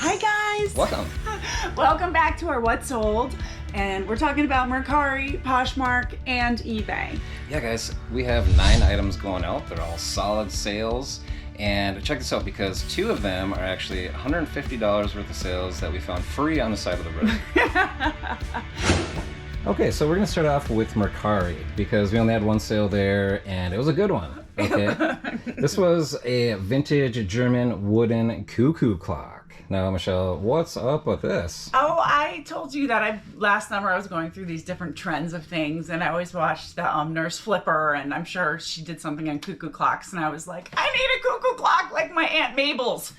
Hi guys! Welcome. Welcome back to our What's Sold, and we're talking about Mercari, Poshmark, and eBay. Yeah guys, we have 9 items going out. They're all solid sales. And check this out, because 2 of them are actually $150 worth of sales that we found free on the side of the road. Okay, so we're gonna start off with Mercari because we only had 1 sale there and it was a good one. Okay, this was a vintage German wooden cuckoo clock. Now, Michelle, what's up with this? Oh, I told you that last summer I was going through these different trends of things, and I always watched the Nurse Flipper, and I'm sure she did something on cuckoo clocks, and I was like, I need a cuckoo clock like my Aunt Mabel's.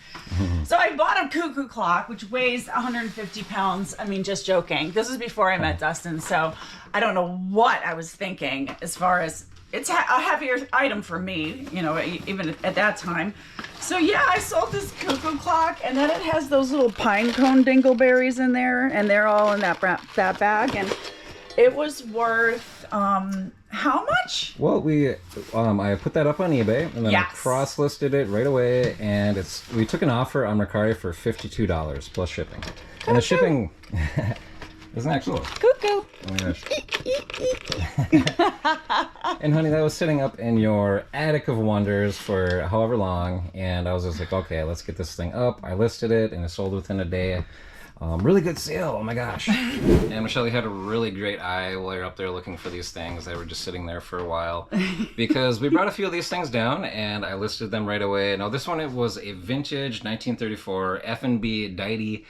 So I bought a cuckoo clock, which weighs 150 pounds. I mean, just joking. This was before I met Dustin, so I don't know what I was thinking as far as it's a heavier item for me, you know, even at that time. So yeah, I sold this cuckoo clock, and then it has those little pine cone dingleberries in there, and they're all in that bag, and it was worth how much? Well, I put that up on eBay, and then Yes. I cross-listed it right away, and we took an offer on Mercari for $52 plus shipping. And the shipping isn't that cool? Cuckoo. Oh my gosh. And honey, that was sitting up in your attic of wonders for however long, and I was just like, okay, let's get this thing up. I listed it, and it sold within a day. Really good sale, oh my gosh. And Michelle, you had a really great eye while you're up there looking for these things. They were just sitting there for a while because we brought a few of these things down and I listed them right away. Now this one, it was a vintage 1934 F&B Deity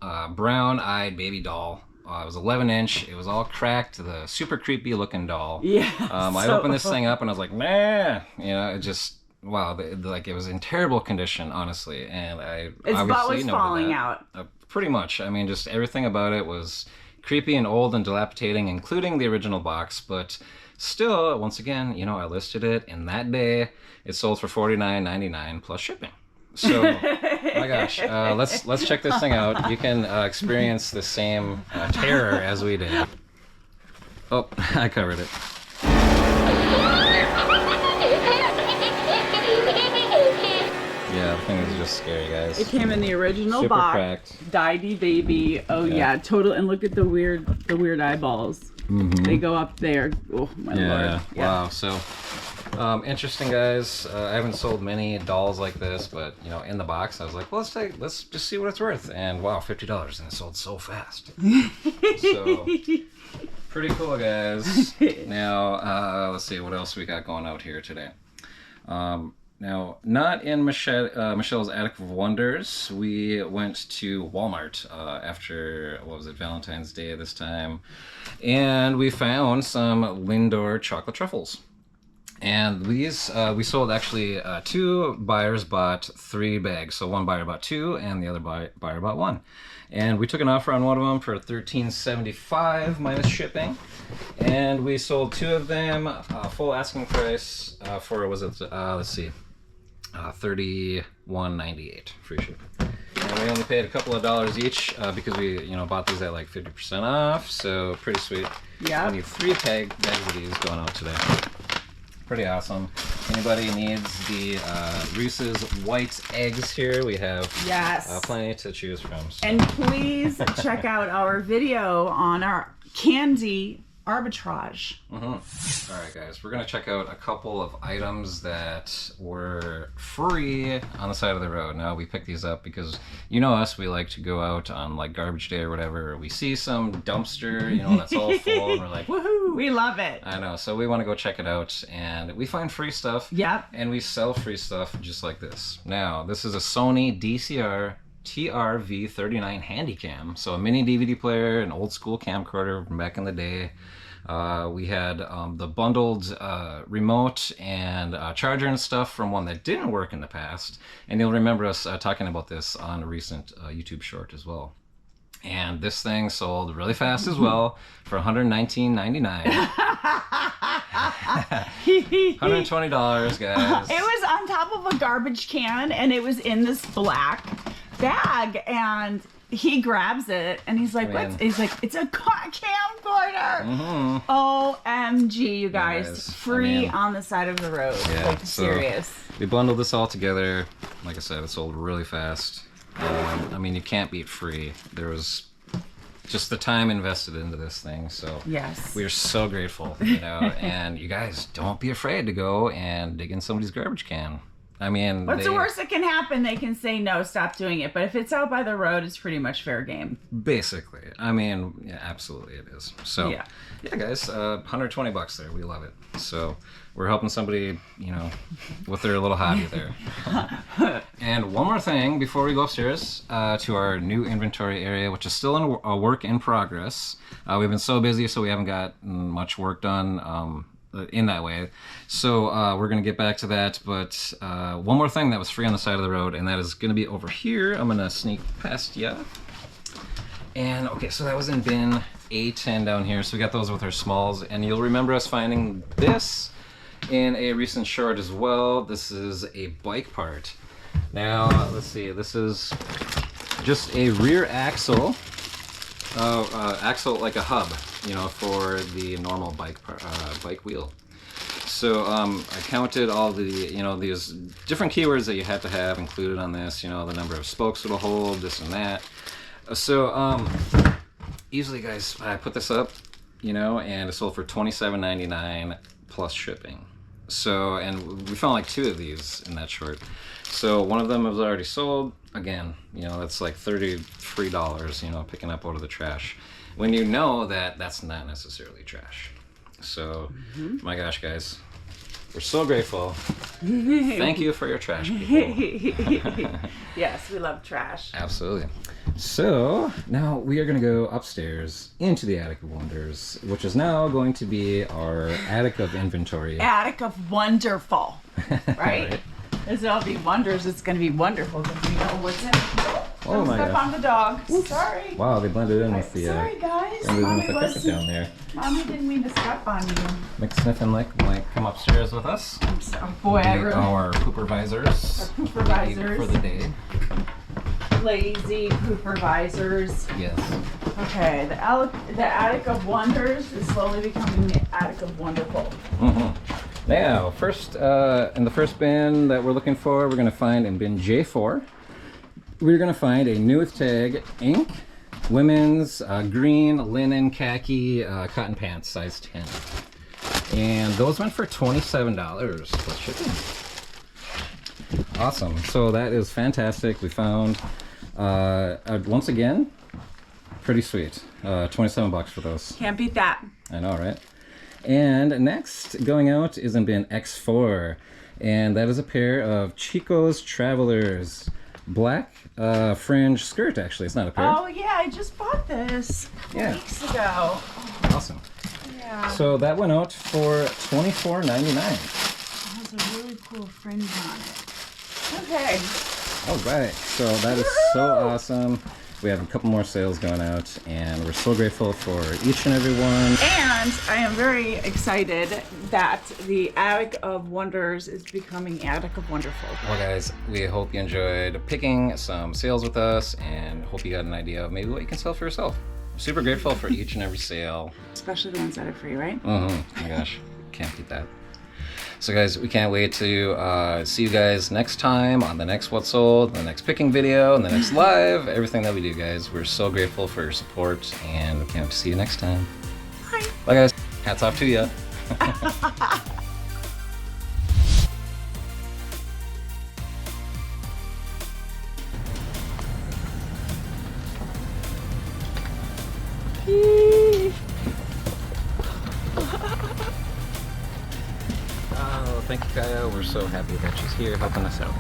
brown-eyed baby doll. It was 11-inch. It was all cracked. The super creepy looking doll. Yeah. I opened this thing up and I was like, man, you know, it just, wow, like it was in terrible condition, honestly. And Its butt was falling out. Pretty much. I mean, just everything about it was creepy and old and dilapidating, including the original box. But still, once again, you know, I listed it, and that day it sold for $49.99 plus shipping. So, my gosh, let's check this thing out. You can experience the same terror as we did. Oh, I covered it. Yeah, the thing is just scary, guys. It came in the original Super box. cracked. Deity baby. Oh yeah, total. And look at the weird eyeballs. Mm-hmm. They go up there. Oh my lord. Yeah. Wow. So, interesting, guys. I haven't sold many dolls like this, but you know, in the box, I was like, well, let's just see what it's worth. And wow, $50, and it sold so fast. So, pretty cool, guys. Now, let's see what else we got going out here today. Now, not in Michelle's Attic of Wonders. We went to Walmart after, what was it, Valentine's Day this time. And we found some Lindor chocolate truffles. And these, we sold actually, 2 buyers bought 3 bags. So 1 buyer bought 2 and the other buyer bought 1. And we took an offer on one of them for $13.75 minus shipping. And we sold 2 of them, full asking price for, was it, let's see, $31.98 free shipping. And we only paid a couple of dollars each because we, you know, bought these at like 50% off. So pretty sweet. Yeah. We need 3 bags of these going out today. Pretty awesome. Anybody needs the Reese's white eggs here, we have plenty to choose from. So. And please check out our video on our candy arbitrage. Mm-hmm. All right, guys, we're gonna check out a couple of items that were free on the side of the road. Now, we picked these up because, you know us, we like to go out on like garbage day or whatever. We see some dumpster, you know, that's all full, and we're like, woohoo! We love it. I know, so we want to go check it out, and we find free stuff. Yep. And we sell free stuff just like this. Now, this is a Sony DCR TRV39 Handycam, so a mini DVD player, an old school camcorder from back in the day. We had the bundled remote and charger and stuff from one that didn't work in the past, and you'll remember us talking about this on a recent YouTube short as well. And this thing sold really fast as well for $119.99. $120, guys. It was on top of a garbage can, and it was in this black bag, and he grabs it, and he's like, "What?" He's like, "It's a camcorder." Mm-hmm. OMG, you guys! Free on the side of the road. Yeah, like, serious. We bundled this all together. Like I said, it sold really fast. I mean, you can't beat free. There was just the time invested into this thing, so Yes. we are so grateful, you know. And you guys, don't be afraid to go and dig in somebody's garbage can. I mean, What's the worst that can happen? They can say no, stop doing it. But if it's out by the road, it's pretty much fair game. Basically, I mean, yeah, absolutely it is. So, Yeah. yeah, guys, $120 there. We love it. So we're helping somebody, you know, with their little hobby there. And one more thing before we go upstairs to our new inventory area, which is still a work in progress. We've been so busy, so we haven't got much work done in that way. So we're going to get back to that. But one more thing that was free on the side of the road, and that is going to be over here. I'm going to sneak past you. And okay, so that was in bin A10 down here. So we got those with our smalls. And you'll remember us finding this in a recent short as well. This is a bike part. Now, let's see. This is just a rear axle. Axle like a hub, you know, for the normal bike wheel. So I counted all the, you know, these different keywords that you had to have included on this, you know, the number of spokes it'll hold, this and that. So easily, guys, I put this up, you know, and it sold for $27.99 plus shipping. So, and we found like 2 of these in that short. So one of them was already sold. Again, you know, that's like $33, you know, picking up out of the trash. When you know that that's not necessarily trash. So, my gosh, guys, we're so grateful. Thank you for your trash, people. Yes, we love trash. Absolutely. So, now we are going to go upstairs into the Attic of Wonders, which is now going to be our Attic of Inventory. Attic of Wonderful, right? Right. As it'll be wonders, it's going to be wonderful because we know what's in it. Oh Don't my step gosh. on the dog. Sorry. Wow, they blended in with the Sorry, guys. blended in Mommy with the carpet wasn't- down there. Mommy didn't mean to step on you. McSniff and Lick might come upstairs with us. I'm so, boy, I really... Our poopervisors. Our poopervisors. For the day. Lazy poopervisors. Yes. Okay, the Attic of Wonders is slowly becoming the Attic of Wonderful. Now, first, in the first bin that we're looking for, we're going to find in bin J4, we're going to find a new with tag ink, women's green, linen, khaki, cotton pants, size 10. And those went for $27 plus shipping. Awesome. So that is fantastic. We found, once again, pretty sweet. 27 bucks for those. Can't beat that. I know, right? And next going out is in bin X4, and that is a pair of Chico's Travelers black fringe skirt. Actually, it's not a pair. Oh yeah, I just bought this a couple weeks ago. Awesome. Yeah. So that went out for $24.99. It has a really cool fringe on it. Okay. All right, so that is so awesome. We have a couple more sales going out, and we're so grateful for each and every one. And I am very excited that the Attic of Wonders is becoming Attic of Wonderful. Well, guys, we hope you enjoyed picking some sales with us, and hope you got an idea of maybe what you can sell for yourself. Super grateful for each and every sale. Especially the ones that are free, right? Oh my gosh, can't beat that. So guys, we can't wait to see you guys next time on the next What Sold, the next picking video, and the next live, everything that we do, guys. We're so grateful for your support, and we can't wait to see you next time. Bye. Bye, guys. Hats off to you. Oh, thank you, Kaya. We're so happy that she's here helping us out.